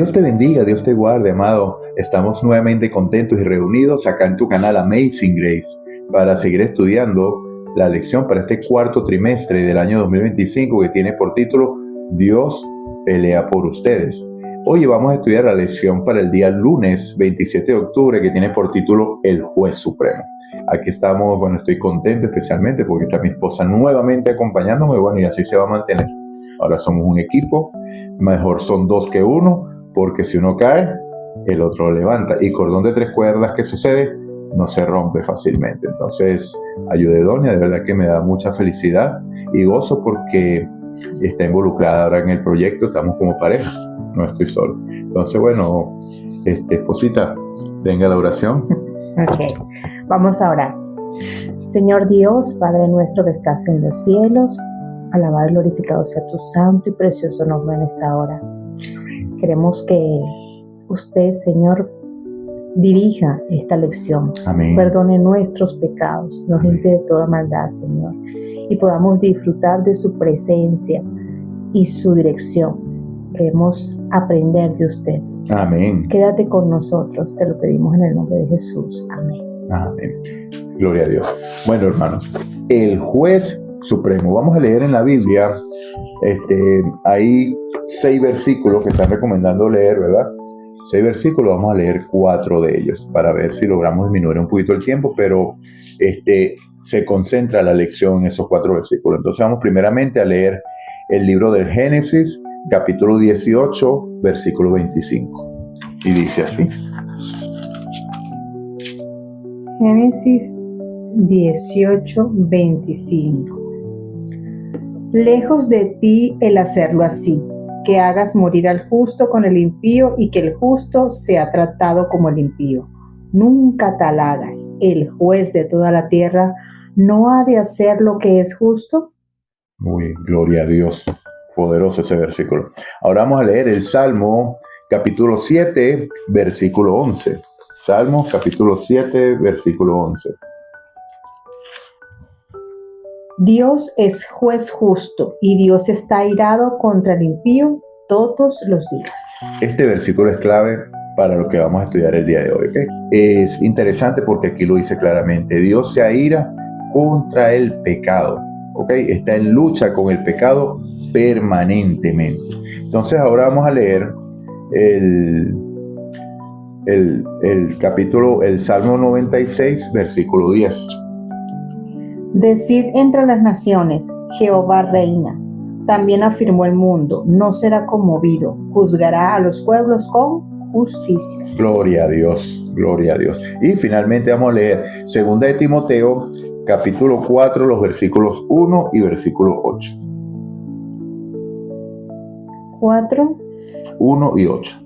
Dios te bendiga, Dios te guarde, amado. Estamos nuevamente contentos y reunidos acá en tu canal Amazing Grace para seguir estudiando la lección para este cuarto trimestre del año 2025 que tiene por título Dios pelea por ustedes. Hoy vamos a estudiar la lección para el día lunes 27 de octubre que tiene por título El Juez Supremo. Aquí estamos, estoy contento especialmente porque está mi esposa nuevamente acompañándome, y así se va a mantener. Ahora somos un equipo, mejor son dos que uno, porque si uno cae, el otro lo levanta. Y cordón de tres cuerdas, ¿qué sucede? No se rompe fácilmente. Entonces, ayude doña, de verdad que me da mucha felicidad y gozo porque está involucrada ahora en el proyecto, estamos como pareja, no estoy solo. Entonces, esposita, venga la oración. Ok, vamos a orar. Señor Dios, Padre nuestro que estás en los cielos, alabado y glorificado sea tu santo y precioso nombre en esta hora. Queremos que usted, Señor, dirija esta lección. Amén. Perdone nuestros pecados, nos limpie de toda maldad, Señor, y podamos disfrutar de su presencia y su dirección. Queremos aprender de usted. Amén. Quédate con nosotros, te lo pedimos en el nombre de Jesús. Amén. Amén. Gloria a Dios. Bueno, hermanos, el juez supremo. Vamos a leer en la Biblia, hay 6 versículos que están recomendando leer, ¿verdad? 6 versículos, vamos a leer 4 de ellos para ver si logramos disminuir un poquito el tiempo, pero se concentra la lección en esos 4 versículos. Entonces vamos primeramente a leer el libro del Génesis, capítulo 18, versículo 25. Y dice así. Génesis 18, 25. Lejos de ti el hacerlo así, que hagas morir al justo con el impío y que el justo sea tratado como el impío. Nunca tal hagas. El juez de toda la tierra no ha de hacer lo que es justo. Muy gloria a Dios. Poderoso ese versículo. Ahora vamos a leer el Salmo capítulo 7, versículo 11. Salmo capítulo 7, versículo 11. Dios es juez justo y Dios está airado contra el impío todos los días. Este versículo es clave para lo que vamos a estudiar el día de hoy, ¿okay? Es interesante porque aquí lo dice claramente. Dios se aira contra el pecado, ¿okay? Está en lucha con el pecado permanentemente. Entonces ahora vamos a leer el capítulo, el Salmo 96, versículo 10. Decid entre las naciones, Jehová reina. También afirmó el mundo, no será conmovido, juzgará a los pueblos con justicia. Gloria a Dios, gloria a Dios. Y finalmente vamos a leer 2 de Timoteo, capítulo 4, los versículos 1 y versículo 8. 4. 1 y 8.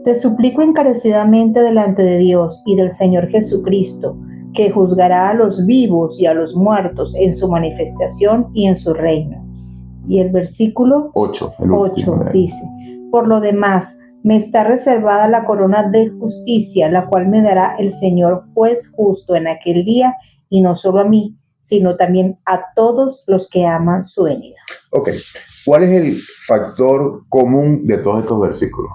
Te suplico encarecidamente delante de Dios y del Señor Jesucristo, que juzgará a los vivos y a los muertos en su manifestación y en su reino. Y el versículo 8 dice, por lo demás, me está reservada la corona de justicia, la cual me dará el Señor juez justo en aquel día, y no solo a mí, sino también a todos los que aman su venida. Ok, ¿cuál es el factor común de todos estos versículos?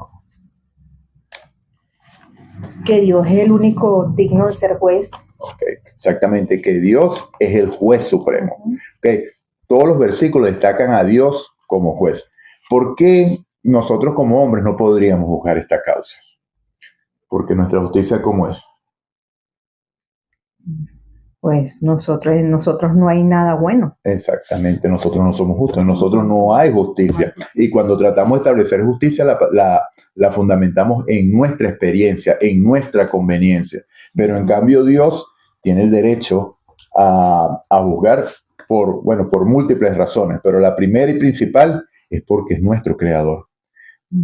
Que Dios es el único digno de ser juez. Ok, exactamente, que Dios es el juez supremo. Ok, todos los versículos destacan a Dios como juez. ¿Por qué nosotros como hombres no podríamos juzgar estas causas? Porque nuestra justicia, ¿cómo es? Pues nosotros no hay nada bueno. Exactamente, nosotros no somos justos, en nosotros no hay justicia. Y cuando tratamos de establecer justicia, la fundamentamos en nuestra experiencia, en nuestra conveniencia. Pero en cambio Dios tiene el derecho a juzgar por múltiples razones. Pero la primera y principal es porque es nuestro creador.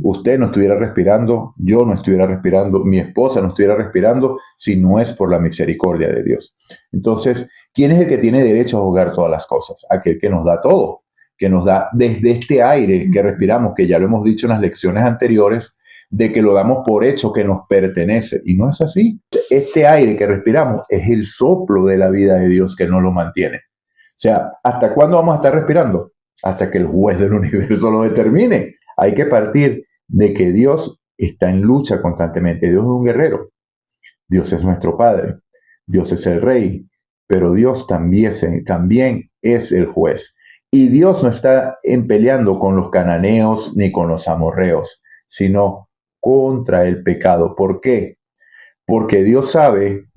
Usted no estuviera respirando, yo no estuviera respirando, mi esposa no estuviera respirando si no es por la misericordia de Dios. Entonces, ¿quién es el que tiene derecho a juzgar todas las cosas? Aquel que nos da todo, que nos da desde este aire que respiramos, que ya lo hemos dicho en las lecciones anteriores, de que lo damos por hecho que nos pertenece. Y no es así. Este aire que respiramos es el soplo de la vida de Dios que nos lo mantiene. O sea, ¿hasta cuándo vamos a estar respirando? Hasta que el juez del universo lo determine. Hay que partir de que Dios está en lucha constantemente. Dios es un guerrero. Dios es nuestro Padre. Dios es el Rey. Pero Dios también es el juez. Y Dios no está peleando con los cananeos ni con los amorreos, sino contra el pecado. ¿Por qué? Porque Dios sabe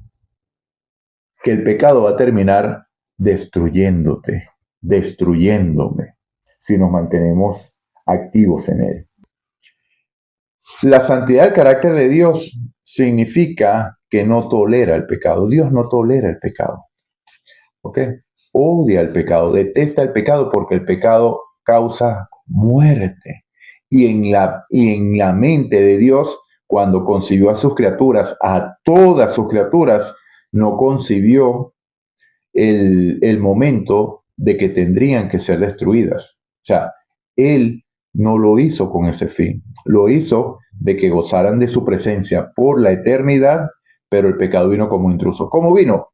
que el pecado va a terminar destruyéndote, destruyéndome, si nos mantenemos activos en él. La santidad del carácter de Dios significa que no tolera el pecado. Dios no tolera el pecado. ¿Ok? Odia el pecado, detesta el pecado porque el pecado causa muerte. Y en la mente de Dios, cuando concibió a sus criaturas, a todas sus criaturas, no concibió el momento de que tendrían que ser destruidas. O sea, Él no lo hizo con ese fin. Lo hizo de que gozaran de su presencia por la eternidad, pero el pecado vino como intruso. ¿Cómo vino?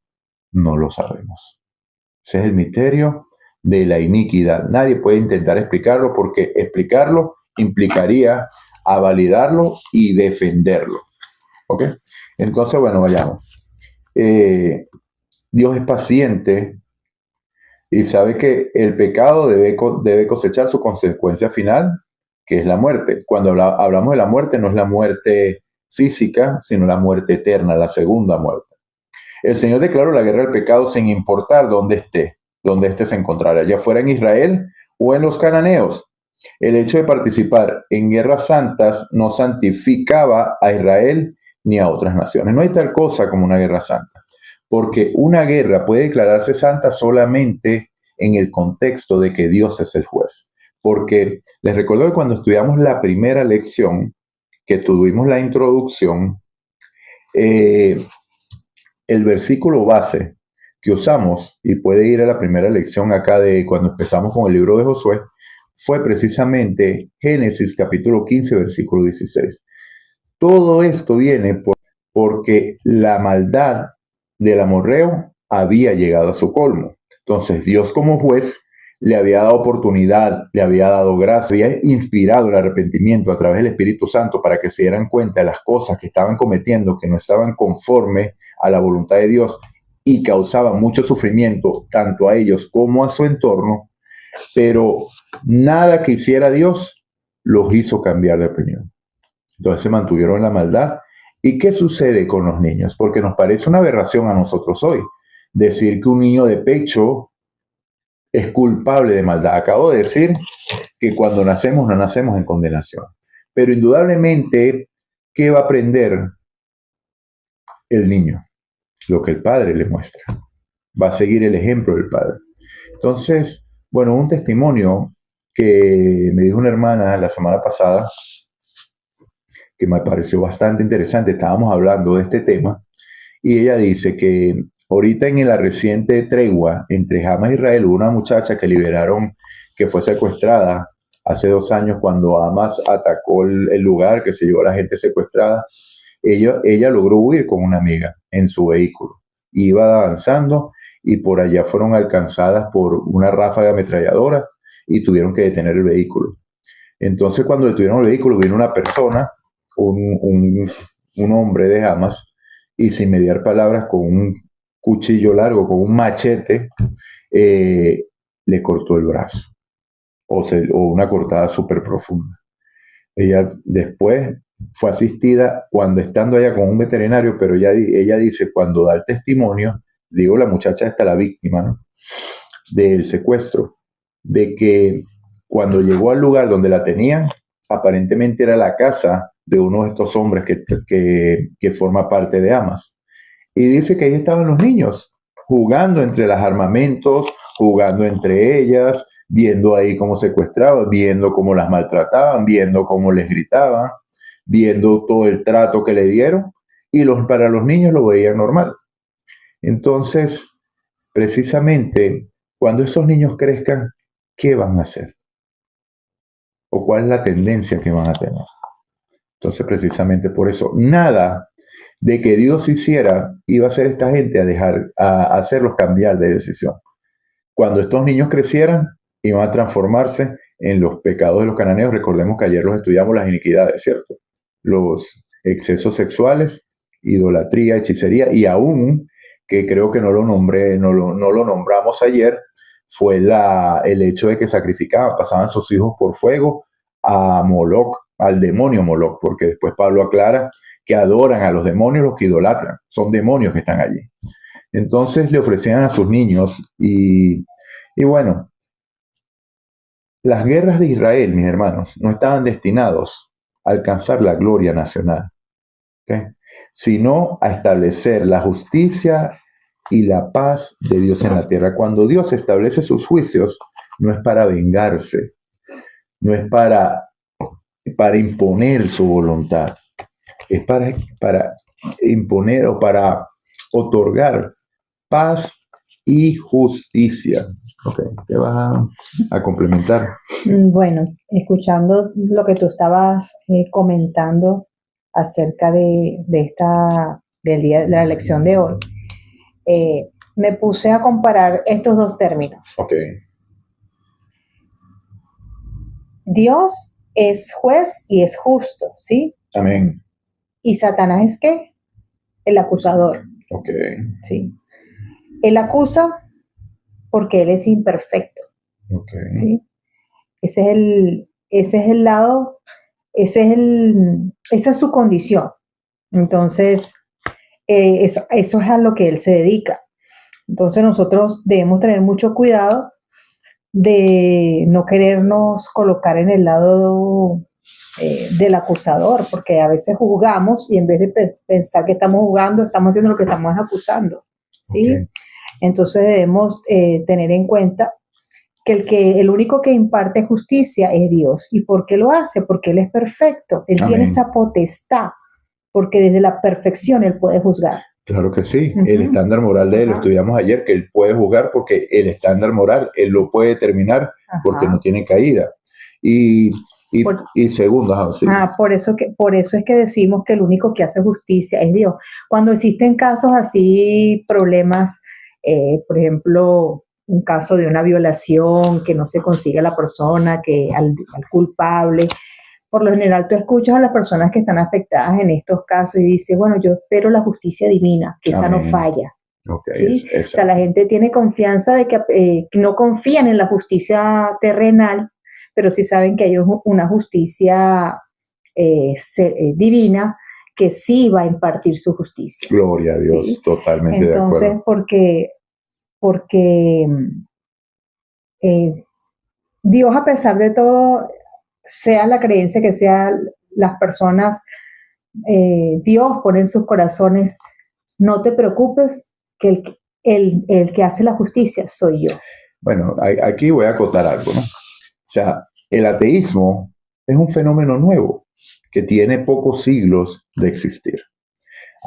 No lo sabemos. Ese es el misterio de la iniquidad. Nadie puede intentar explicarlo porque explicarlo implicaría a validarlo y defenderlo. ¿Ok? Entonces, bueno, vayamos. Dios es paciente y sabe que el pecado debe cosechar su consecuencia final, que es la muerte. Cuando hablamos de la muerte, no es la muerte física, sino la muerte eterna, la segunda muerte. El Señor declaró la guerra al pecado sin importar dónde éste se encontrara, ya fuera en Israel o en los cananeos. El hecho de participar en guerras santas no santificaba a Israel ni a otras naciones. No hay tal cosa como una guerra santa, porque una guerra puede declararse santa solamente en el contexto de que Dios es el juez. Porque les recuerdo que cuando estudiamos la primera lección, que tuvimos la introducción, el versículo base que usamos, y puede ir a la primera lección acá de cuando empezamos con el libro de Josué, fue precisamente Génesis capítulo 15, versículo 16. Todo esto viene porque la maldad del amorreo había llegado a su colmo. Entonces Dios como juez le había dado oportunidad, le había dado gracia, había inspirado el arrepentimiento a través del Espíritu Santo para que se dieran cuenta de las cosas que estaban cometiendo, que no estaban conforme a la voluntad de Dios y causaban mucho sufrimiento tanto a ellos como a su entorno, pero nada que hiciera Dios los hizo cambiar de opinión. Entonces se mantuvieron en la maldad. ¿Y qué sucede con los niños? Porque nos parece una aberración a nosotros hoy decir que un niño de pecho es culpable de maldad. Acabo de decir que cuando nacemos no nacemos en condenación. Pero indudablemente, ¿qué va a aprender el niño? Lo que el padre le muestra. Va a seguir el ejemplo del padre. Entonces, bueno, un testimonio que me dijo una hermana la semana pasada, que me pareció bastante interesante. Estábamos hablando de este tema y ella dice que ahorita en la reciente tregua entre Hamas e Israel hubo una muchacha que liberaron, que fue secuestrada hace 2 años cuando Hamas atacó el lugar, que se llevó a la gente secuestrada. Ella logró huir con una amiga en su vehículo. Iba avanzando y por allá fueron alcanzadas por una ráfaga ametralladora y tuvieron que detener el vehículo. Entonces cuando detuvieron el vehículo vino una persona, un hombre de Hamas, y sin mediar palabras, con un cuchillo largo, con un machete, le cortó el brazo, o una cortada súper profunda. Ella después fue asistida cuando estando allá con un veterinario, pero ella dice, cuando da el testimonio, digo la muchacha esta, la víctima, ¿no?, del secuestro, de que cuando llegó al lugar donde la tenían, aparentemente era la casa de uno de estos hombres que forma parte de Hamas. Y dice que ahí estaban los niños, jugando entre los armamentos, jugando entre ellas, viendo ahí cómo secuestraban, viendo cómo las maltrataban, viendo cómo les gritaban, viendo todo el trato que le dieron, y para los niños lo veían normal. Entonces, precisamente, cuando esos niños crezcan, ¿qué van a hacer? ¿O cuál es la tendencia que van a tener? Entonces, precisamente por eso, nada de que Dios hiciera iba a hacer esta gente a hacerlos cambiar de decisión. Cuando estos niños crecieran, iban a transformarse en los pecados de los cananeos. Recordemos que ayer los estudiamos, las iniquidades, ¿cierto? Los excesos sexuales, idolatría, hechicería, y aún, que creo que no lo nombramos ayer, fue el hecho de que sacrificaban, pasaban sus hijos por fuego a Moloc, al demonio Moloc, porque después Pablo aclara que adoran a los demonios, los que idolatran, son demonios que están allí. Entonces le ofrecían a sus niños y bueno, las guerras de Israel, mis hermanos, no estaban destinados a alcanzar la gloria nacional, ¿okay?, sino a establecer la justicia y la paz de Dios en la tierra. Cuando Dios establece sus juicios, no es para vengarse, no es para imponer su voluntad, es para imponer o para otorgar paz y justicia. Okay, ¿qué vas a complementar? Bueno, escuchando lo que tú estabas comentando acerca del día de la lección de hoy, me puse a comparar estos dos términos. Okay. Dios es juez y es justo, ¿sí? Amén. ¿Y Satanás es qué? El acusador. Okay. ¿Sí? Él acusa porque él es imperfecto. Okay. ¿Sí? Ese es el lado, esa es su condición. Entonces, eso es a lo que él se dedica. Entonces nosotros debemos tener mucho cuidado de no querernos colocar en el lado del acusador, porque a veces juzgamos y en vez de pensar que estamos juzgando, estamos haciendo lo que estamos acusando, ¿sí? Okay. Entonces debemos tener en cuenta que el único que imparte justicia es Dios. ¿Y por qué lo hace? Porque Él es perfecto, Él Amén. tiene esa potestad, porque desde la perfección Él puede juzgar. Claro que sí. El estándar moral de Él, lo estudiamos ayer, que Él puede juzgar porque el estándar moral, Él lo puede determinar porque no tiene caída. Y segundo, sí. Por eso es que decimos que el único que hace justicia es Dios. Cuando existen casos así, problemas, por ejemplo, un caso de una violación que no se consigue a la persona, que al culpable, por lo general tú escuchas a las personas que están afectadas en estos casos y dices, bueno, yo espero la justicia divina, que esa no falla. Okay, ¿sí? O sea, la gente tiene confianza de que no confían en la justicia terrenal, pero sí saben que hay una justicia divina que sí va a impartir su justicia. Gloria a Dios, ¿sí? Totalmente. Entonces, de acuerdo. porque Dios, a pesar de todo, sea la creencia que sea, las personas, Dios pone en sus corazones, no te preocupes, que el que hace la justicia soy yo. Bueno, aquí voy a acotar algo, ¿no? O sea, el ateísmo es un fenómeno nuevo que tiene pocos siglos de existir.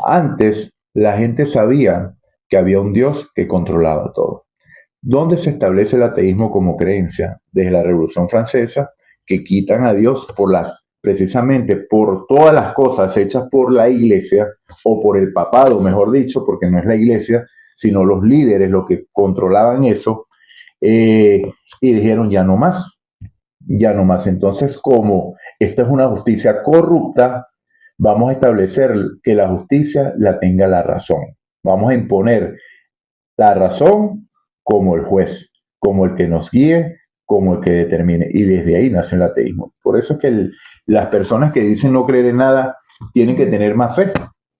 Antes, la gente sabía que había un Dios que controlaba todo. ¿Dónde se establece el ateísmo como creencia? Desde la Revolución Francesa, que quitan a Dios precisamente por todas las cosas hechas por la iglesia o por el papado, mejor dicho, porque no es la iglesia, sino los líderes los que controlaban eso, y dijeron ya no más. Entonces, como esta es una justicia corrupta, vamos a establecer que la justicia la tenga la razón. Vamos a imponer la razón como el juez, como el que nos guíe, como el que determine. Y desde ahí nace el ateísmo. Por eso es que las personas que dicen no creer en nada tienen que tener más fe.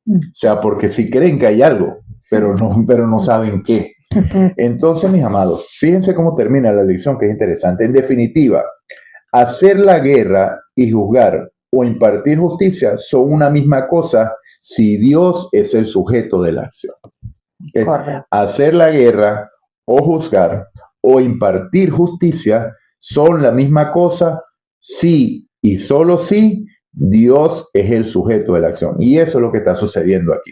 O sea, porque sí creen que hay algo, pero no saben qué. Entonces, mis amados, fíjense cómo termina la lección, que es interesante. En definitiva, hacer la guerra y juzgar o impartir justicia son una misma cosa si Dios es el sujeto de la acción. Hacer la guerra o juzgar o impartir justicia son la misma cosa si y solo si Dios es el sujeto de la acción. Y eso es lo que está sucediendo aquí.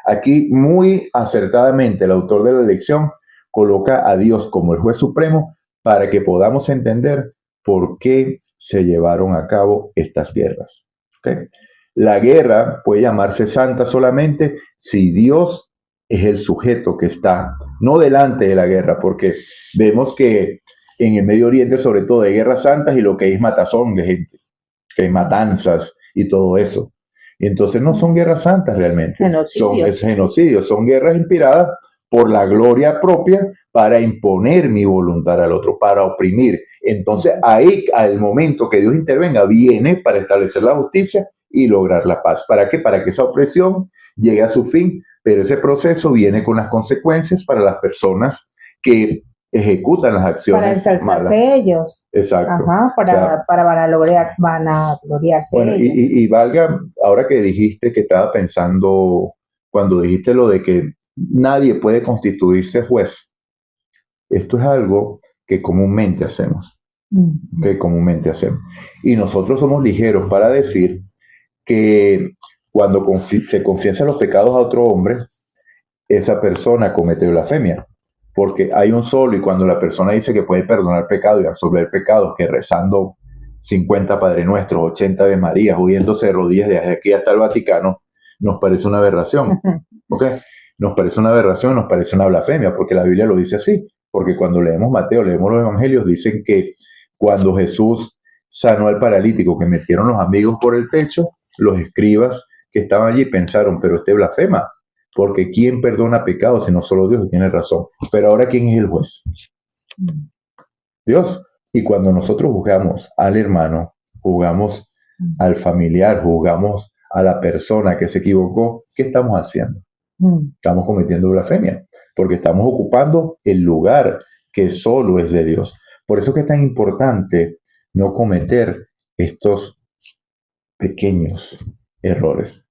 Aquí muy acertadamente el autor de la lección coloca a Dios como el juez supremo para que podamos entender por qué se llevaron a cabo estas guerras. ¿Okay? La guerra puede llamarse santa solamente si Dios es el sujeto que está, no delante de la guerra, porque vemos que en el Medio Oriente, sobre todo de guerras santas y lo que es matazón de gente, que hay matanzas y todo eso. Y entonces no son guerras santas realmente, Genocidios. genocidios, son guerras inspiradas por la gloria propia para imponer mi voluntad al otro, para oprimir. Entonces ahí, al momento que Dios intervenga, viene para establecer la justicia y lograr la paz. ¿Para qué? Para que esa opresión llegue a su fin, pero ese proceso viene con las consecuencias para las personas que ejecutan las acciones Para ensalzarse malas. ellos. Exacto. Ajá, O sea, para vanagloriarse bueno, ellos. y valga, ahora que dijiste que estaba pensando, cuando dijiste lo de que nadie puede constituirse juez, esto es algo que comúnmente hacemos, que comúnmente hacemos. Y nosotros somos ligeros para decir que cuando se confiesan los pecados a otro hombre, esa persona comete blasfemia, porque hay un solo, y cuando la persona dice que puede perdonar pecado y absolver pecados, que rezando 50 Padre Nuestros, 80 Ave Marías, huyéndose de rodillas desde aquí hasta el Vaticano, nos parece una aberración. ¿Okay? Nos parece una aberración, nos parece una blasfemia, porque la Biblia lo dice así. Porque cuando leemos Mateo, leemos los evangelios, dicen que cuando Jesús sanó al paralítico que metieron los amigos por el techo, los escribas que estaban allí pensaron, pero este blasfema, porque ¿quién perdona pecados si no solo Dios? Y tiene razón. Pero ahora, ¿quién es el juez? Dios. Y cuando nosotros juzgamos al hermano, juzgamos al familiar, juzgamos a la persona que se equivocó, ¿qué estamos haciendo? Estamos cometiendo blasfemia, porque estamos ocupando el lugar que solo es de Dios. Por eso que es tan importante no cometer estos pequeños errores.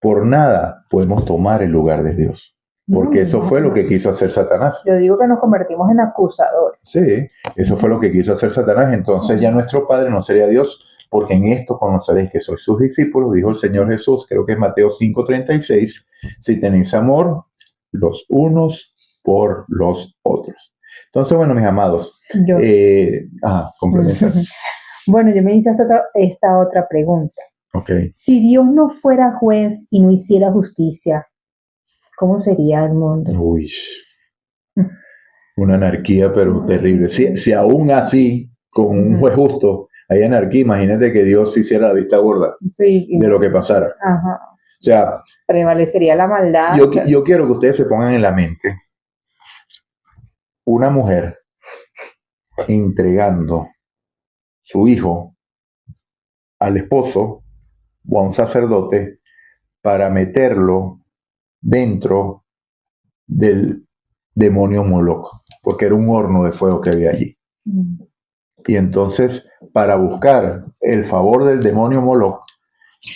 Por nada podemos tomar el lugar de Dios, porque eso fue lo que quiso hacer Satanás. Yo digo que nos convertimos en acusadores. Sí, eso fue lo que quiso hacer Satanás. Entonces ya nuestro Padre no sería Dios, porque en esto conoceréis que sois sus discípulos, dijo el Señor Jesús, creo que es Mateo 5:36, si tenéis amor los unos por los otros. Entonces, bueno, mis amados, complementa. Bueno, yo me hice esta otra pregunta. Okay. Si Dios no fuera juez y no hiciera justicia, ¿cómo sería el mundo? Uy, una anarquía, pero terrible. Si aún así, con un juez justo, hay anarquía, imagínate que Dios hiciera la vista gorda de lo que pasara. Ajá. O sea, prevalecería la maldad. Yo quiero que ustedes se pongan en la mente una mujer entregando su hijo al esposo o a un sacerdote para meterlo dentro del demonio Moloch, porque era un horno de fuego que había allí. Y entonces, para buscar el favor del demonio Moloch,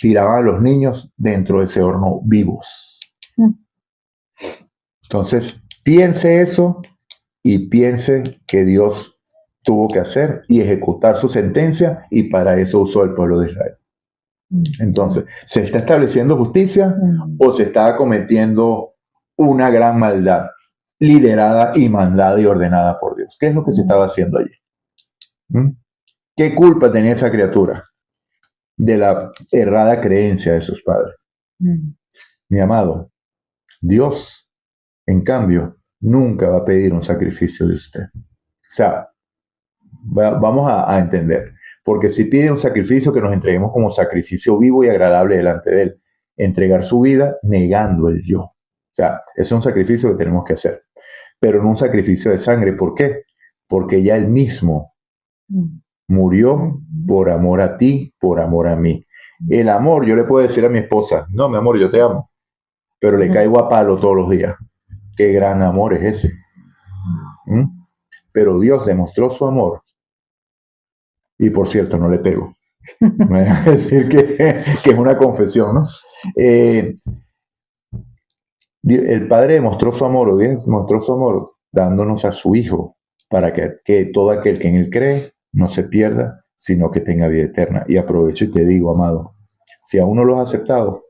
tiraban a los niños dentro de ese horno vivos. Entonces, piense eso y piense que Dios tuvo que hacer y ejecutar su sentencia, y para eso usó el pueblo de Israel. Entonces, ¿se está estableciendo justicia o se está cometiendo una gran maldad liderada y mandada y ordenada por Dios? ¿Qué es lo que se estaba haciendo allí? ¿Qué culpa tenía esa criatura de la errada creencia de sus padres? Mi amado, Dios, en cambio, nunca va a pedir un sacrificio de usted. O sea, vamos a entender. Porque si pide un sacrificio, que nos entreguemos como sacrificio vivo y agradable delante de Él. Entregar su vida negando el yo. O sea, es un sacrificio que tenemos que hacer. Pero no un sacrificio de sangre. ¿Por qué? Porque ya Él mismo murió por amor a ti, por amor a mí. El amor, yo le puedo decir a mi esposa, no, mi amor, yo te amo. Pero le caigo a palo todos los días. Qué gran amor es ese. Pero Dios demostró su amor. Y por cierto, no le pego. Me voy a decir que es una confesión, ¿no? El Padre demostró su amor, o Dios demostró su amor dándonos a su Hijo para que todo aquel que en Él cree no se pierda, sino que tenga vida eterna. Y aprovecho y te digo, amado, si aún no lo has aceptado,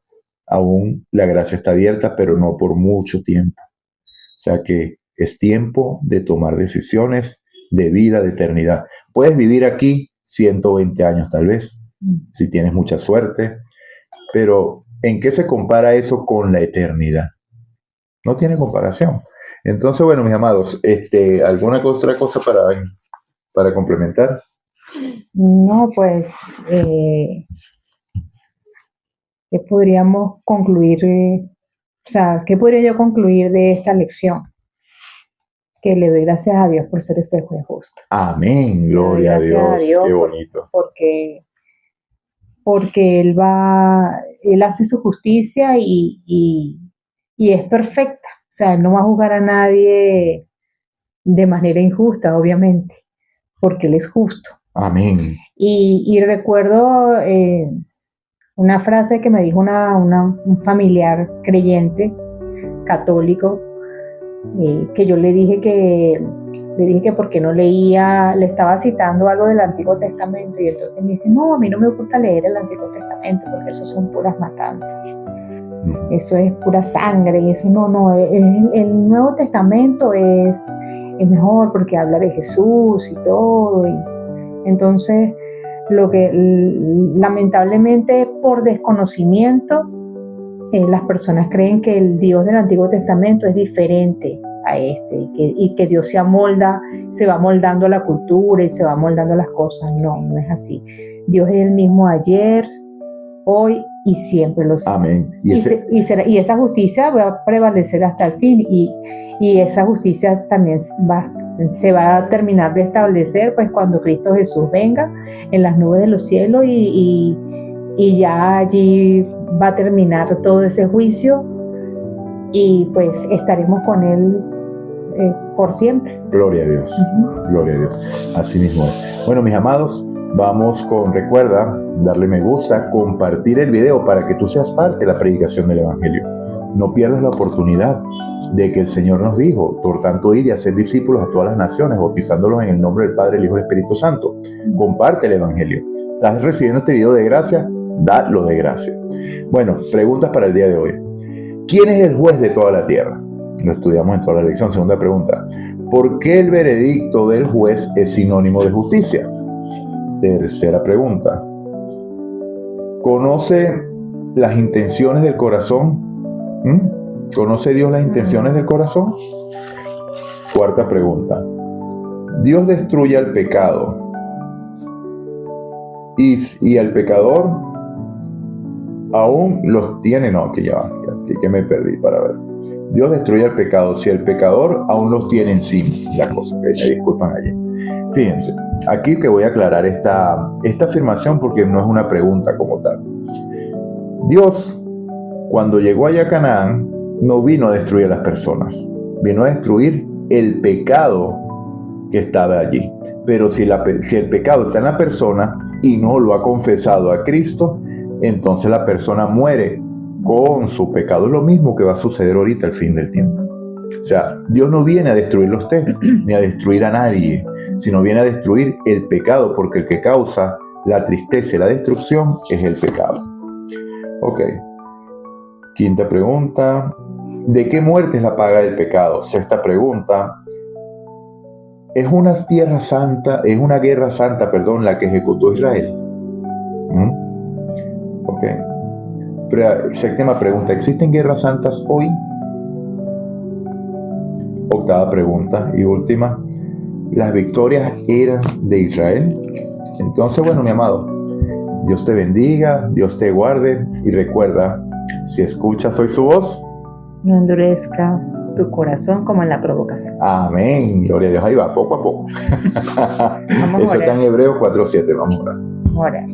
aún la gracia está abierta, pero no por mucho tiempo. O sea que es tiempo de tomar decisiones de vida, de eternidad. Puedes vivir aquí 120 años tal vez, si tienes mucha suerte, pero ¿en qué se compara eso con la eternidad? No tiene comparación. Entonces, bueno, mis amados, ¿alguna otra cosa para para complementar. No, pues, ¿qué podríamos concluir? O sea, ¿qué podría yo concluir de esta lección? Que le doy gracias a Dios por ser ese juez justo. Amén, Le doy gloria a gracias a Dios, Dios qué bonito. porque Él hace su justicia y es perfecta. O sea, Él no va a juzgar a nadie de manera injusta, obviamente, porque Él es justo. Amén. Y recuerdo una frase que me dijo un familiar creyente católico, que yo le dije que porque no leía, le estaba citando algo del Antiguo Testamento, y entonces me dice, no, a mí no me gusta leer el Antiguo Testamento porque eso son puras matanzas, eso es pura sangre, y eso no, el Nuevo Testamento es mejor porque habla de Jesús y todo, y entonces lo que lamentablemente por desconocimiento las personas creen que el Dios del Antiguo Testamento es diferente a este, y que Dios se va moldando a la cultura y se va moldando a las cosas. No, no es así. Dios es el mismo ayer, hoy y siempre lo será. Amén. Y esa justicia va a prevalecer hasta el fin, y esa justicia también se va a terminar de establecer pues cuando Cristo Jesús venga en las nubes de los cielos, y ya allí va a terminar todo ese juicio, y pues estaremos con Él por siempre. Gloria a Dios, gloria a Dios. Así mismo es. Bueno, mis amados, recuerda darle me gusta, compartir el video para que tú seas parte de la predicación del Evangelio. No pierdas la oportunidad de que el Señor nos dijo, por tanto, ir y hacer discípulos a todas las naciones, bautizándolos en el nombre del Padre, el Hijo y el Espíritu Santo. Comparte el Evangelio. ¿Estás recibiendo este video de gracia? Dalo de gracia. Bueno, preguntas para el día de hoy. ¿Quién es el juez de toda la tierra? Lo estudiamos en toda la lección. Segunda pregunta. ¿Por qué el veredicto del juez es sinónimo de justicia? Tercera pregunta. ¿Conoce las intenciones del corazón? ¿Conoce Dios las intenciones del corazón? Cuarta pregunta. ¿Dios destruye al pecado y al pecador aún los tiene? No, que me perdí para ver. Dios destruye al pecado si el pecador aún los tiene encima. La cosa, que me disculpan allí. Fíjense, aquí que voy a aclarar esta afirmación porque no es una pregunta como tal. Dios, cuando llegó allá a Canaán, no vino a destruir a las personas, vino a destruir el pecado que estaba allí. Pero si el pecado está en la persona y no lo ha confesado a Cristo, entonces la persona muere con su pecado. Es lo mismo que va a suceder ahorita al fin del tiempo. O sea, Dios no viene a destruirlo a usted, ni a destruir a nadie, sino viene a destruir el pecado, porque el que causa la tristeza y la destrucción es el pecado. Ok. Quinta pregunta. ¿De qué muerte es la paga del pecado? Sexta pregunta. ¿Es una guerra santa, la que ejecutó Israel? Ok. Séptima pregunta. ¿Existen guerras santas hoy? Octava pregunta y última. ¿Las victorias eran de Israel? Entonces, bueno, mi amado, Dios te bendiga, Dios te guarde, y recuerda, si escuchas hoy su voz, no endurezca tu corazón como en la provocación. Amén, gloria a Dios. Ahí va, poco a poco. Eso está en Hebreos 4:7. Vamos a orar. Orar.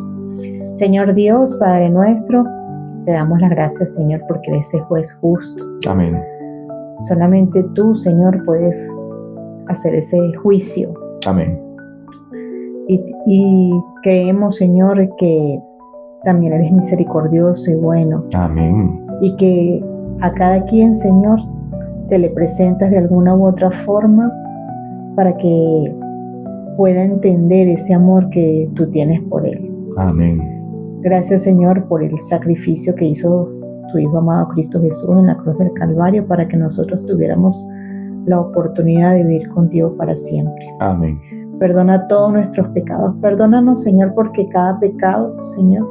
Señor Dios, Padre nuestro, te damos las gracias, Señor, porque eres ese juez justo. Amén. Solamente tú, Señor, puedes hacer ese juicio. Amén. Y creemos, Señor, que también eres misericordioso y bueno. Amén. Y que a cada quien, Señor, te le presentas de alguna u otra forma para que pueda entender ese amor que tú tienes por él. Amén. Gracias, Señor, por el sacrificio que hizo tu Hijo amado Cristo Jesús en la cruz del Calvario para que nosotros tuviéramos la oportunidad de vivir contigo para siempre. Amén. Perdona todos nuestros pecados. Perdónanos, Señor, porque cada pecado, Señor,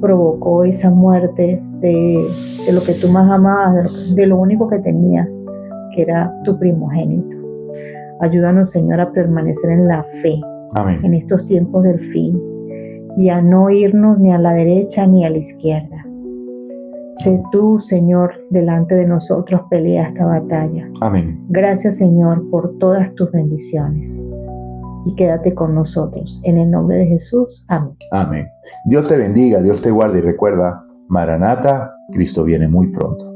provocó esa muerte de lo que tú más amabas, de lo único que tenías, que era tu primogénito. Ayúdanos, Señor, a permanecer en la fe Amén. en estos tiempos del fin y a no irnos ni a la derecha ni a la izquierda. Sé tú, Señor, delante de nosotros, pelea esta batalla. Amén. Gracias, Señor, por todas tus bendiciones. Y quédate con nosotros. En el nombre de Jesús. Amén. Amén. Dios te bendiga, Dios te guarde y recuerda, Maranata, Cristo viene muy pronto.